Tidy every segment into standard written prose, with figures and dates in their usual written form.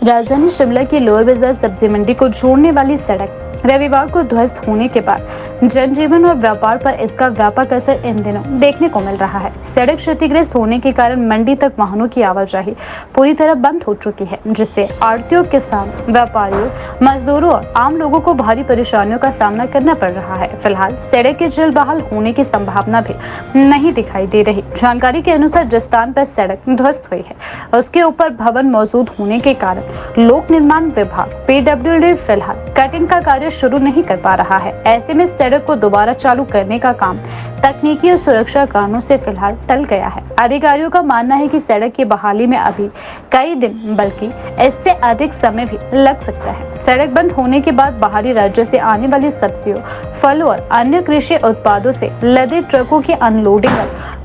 राजधानी शिमला की लोअर बाजार सब्जी मंडी को जोड़ने वाली सड़क रविवार को ध्वस्त होने के बाद जनजीवन और व्यापार पर इसका व्यापक असर इन दिनों देखने को मिल रहा है। सड़क क्षतिग्रस्त होने के कारण मंडी तक वाहनों की आवाजाही पूरी तरह बंद हो चुकी है, जिससे आढ़तियों, किसान, व्यापारियों, मजदूरों और आम लोगों को भारी परेशानियों का सामना करना पड़ रहा है। फिलहाल सड़क के जल्द बहाल होने की संभावना भी नहीं दिखाई दे रही। जानकारी के अनुसार जिस स्थान पर सड़क ध्वस्त हुई है उसके ऊपर भवन मौजूद होने के कारण लोक निर्माण विभाग PWD फिलहाल कटिंग का कार्य शुरू नहीं कर पा रहा है। ऐसे में सड़क को दोबारा चालू करने का काम तकनीकी और सुरक्षा कारणों से फिलहाल टल गया है। अधिकारियों का मानना है कि सड़क की बहाली में अभी कई दिन बल्कि इससे अधिक समय भी लग सकता है। सड़क बंद होने के बाद बाहरी राज्यों से आने वाली सब्जियों, फलों और अन्य कृषि उत्पादों से लदे ट्रकों की अनलोडिंग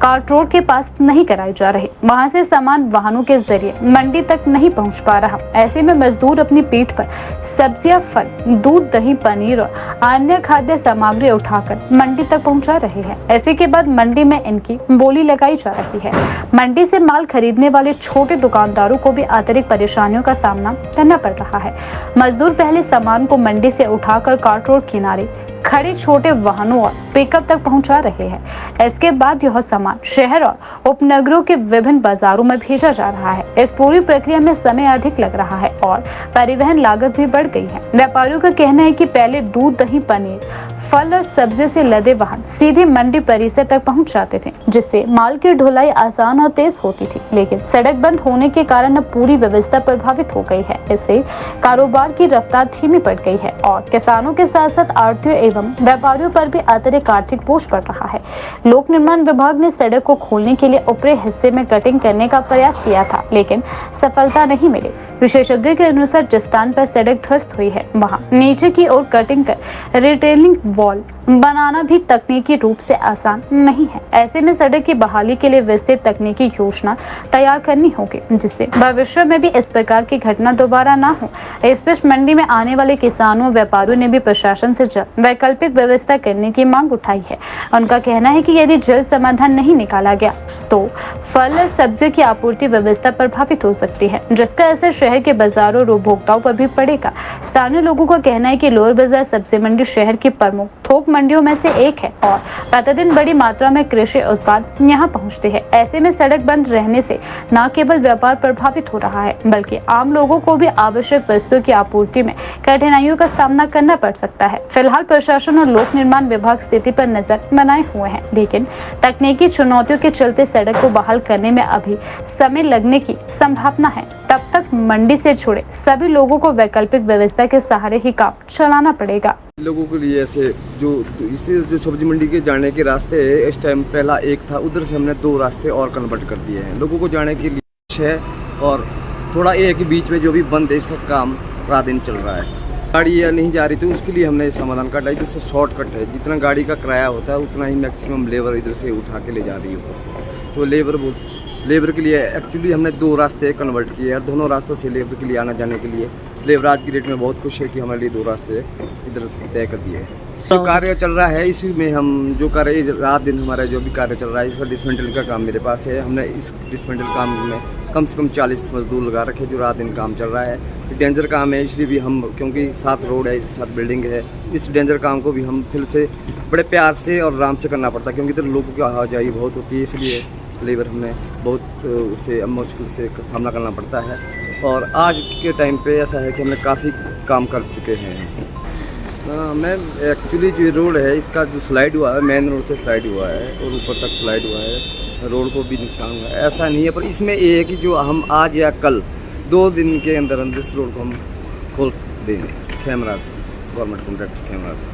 कार्ट रोड के पास नहीं कराई जा रही। वहां से सामान वाहनों के जरिए मंडी तक नहीं पहुंच पा रहा। ऐसे में मजदूर अपनी पीठ पर सब्जियां, फल, दूध, दही, पनीर और अन्य खाद्य सामग्री उठाकर मंडी तक पहुंचा रहे हैं। ऐसे के बाद मंडी में इनकी बोली लगाई जा रही है। मंडी से माल खरीदने वाले छोटे दुकानदारों को भी अतिरिक्त परेशानियों का सामना करना पड़ रहा है। मजदूर पहले सामान को मंडी से उठाकर कार्ट रोड किनारे खड़े छोटे वाहनों और पिकअप तक पहुंचा रहे हैं। इसके बाद यह सामान शहर और उपनगरों के विभिन्न बाजारों में भेजा जा रहा है। इस पूरी प्रक्रिया में समय अधिक लग रहा है और परिवहन लागत भी बढ़ गई है। व्यापारियों का कहना है कि पहले दूध, दही, पनीर, फल और सब्जी से लदे वाहन सीधे मंडी परिसर तक पहुंच जाते थे, जिससे माल की ढुलाई आसान और तेज होती थी। लेकिन सड़क बंद होने के कारण अब पूरी व्यवस्था प्रभावित हो गई है। इससे कारोबार की रफ्तार धीमी पड़ गई है और किसानों के साथ साथ आढ़तियों एवं व्यापारियों पर भी अतिरिक्त आर्थिक बोझ पड़ रहा है। लोक निर्माण विभाग ने सड़क को खोलने के लिए ऊपरी हिस्से में कटिंग करने का प्रयास किया था, लेकिन सफलता नहीं मिली। विशेषज्ञों के अनुसार जिस स्थान पर सड़क ध्वस्त हुई है वहां नीचे की ओर कटिंग कर रिटेलिंग वॉल बनाना भी तकनीकी रूप से आसान नहीं है। ऐसे में सड़क की बहाली के लिए विस्तृत तकनीकी योजना तैयार करनी होगी, जिससे भविष्य में भी इस प्रकार की घटना दोबारा ना हो। इस बीच मंडी में आने वाले किसानों, व्यापारियों ने भी प्रशासन से जल्द वैकल्पिक व्यवस्था करने की मांग उठाई है। उनका कहना है कि यदि जल्द समाधान नहीं निकाला गया तो फल और सब्जियों की आपूर्ति व्यवस्था प्रभावित हो सकती है, जिसका असर शहर के बाजारों और उपभोक्ताओं पर भी पड़ेगा। स्थानीय लोगों का कहना है कि लोअर बाजार सब्जी मंडी शहर की प्रमुख थोक मंडियों में से एक है और प्रतिदिन बड़ी मात्रा में कृषि उत्पाद यहां पहुंचते हैं। ऐसे में सड़क बंद रहने से न केवल व्यापार प्रभावित हो रहा है, बल्कि आम लोगों को भी आवश्यक वस्तुओं की आपूर्ति में कठिनाइयों का सामना करना पड़ सकता है। फिलहाल प्रशासन और लोक निर्माण विभाग स्थिति पर नजर बनाए हुए हैं, लेकिन तकनीकी चुनौतियों के चलते सड़क को बहाल करने में अभी समय लगने की संभावना है। तब तक मंडी से जुड़े सभी लोगों को वैकल्पिक व्यवस्था के सहारे ही काम चलाना पड़ेगा। लोगों के लिए ऐसे जो सब्जी मंडी के जाने के रास्ते है, इस टाइम पहला एक था, उधर से हमने 2 रास्ते और कन्वर्ट कर दिए हैं लोगों को जाने के लिए है। और थोड़ा एक ही बीच में जो भी बंद है, इसका काम रात दिन चल रहा है। गाड़ी या नहीं जा रही थी, उसके लिए हमने समाधान काटा। इधर से शॉर्टकट है, जितना गाड़ी का किराया होता है उतना ही मैक्सिमम लेबर इधर से उठा के ले जा रही हो। तो लेबर के लिए एक्चुअली हमने 2 रास्ते कन्वर्ट किए हैं। दोनों रास्तों से लेबर के लिए आना जाने के लिए लेबर आज की डेट में बहुत खुश है कि हमारे लिए 2 रास्ते इधर तय कर दिए हैं। जो कार्य चल रहा है इसी में हम जो कार्य रात दिन हमारा जो भी कार्य चल रहा है, इसका डिसमेंटल का काम मेरे पास है। हमने इस डिसमेंटल काम में कम से कम 40 मजदूर लगा रखे जो रात दिन काम चल रहा है। डेंजर काम है, इसलिए भी हम, क्योंकि साथ रोड है, इसके साथ बिल्डिंग है, इस डेंजर काम को भी हम फिर से बड़े प्यार से और आराम से करना पड़ता है, क्योंकि इधर लोगों की आवाजाही बहुत होती है। इसलिए लेबर हमने बहुत उससे मुश्किल से सामना करना पड़ता है। और आज के टाइम पे ऐसा है कि हमने काफ़ी काम कर चुके हैं। मैं एक्चुअली जो रोड है इसका जो स्लाइड हुआ है, मेन रोड से स्लाइड हुआ है और ऊपर तक स्लाइड हुआ है, रोड को भी नुकसान हुआ है, ऐसा नहीं है। पर इसमें ये है कि जो हम आज या कल 2 दिन के अंदर इस रोड को हम खोल देंगे। Cameras, government contract cameras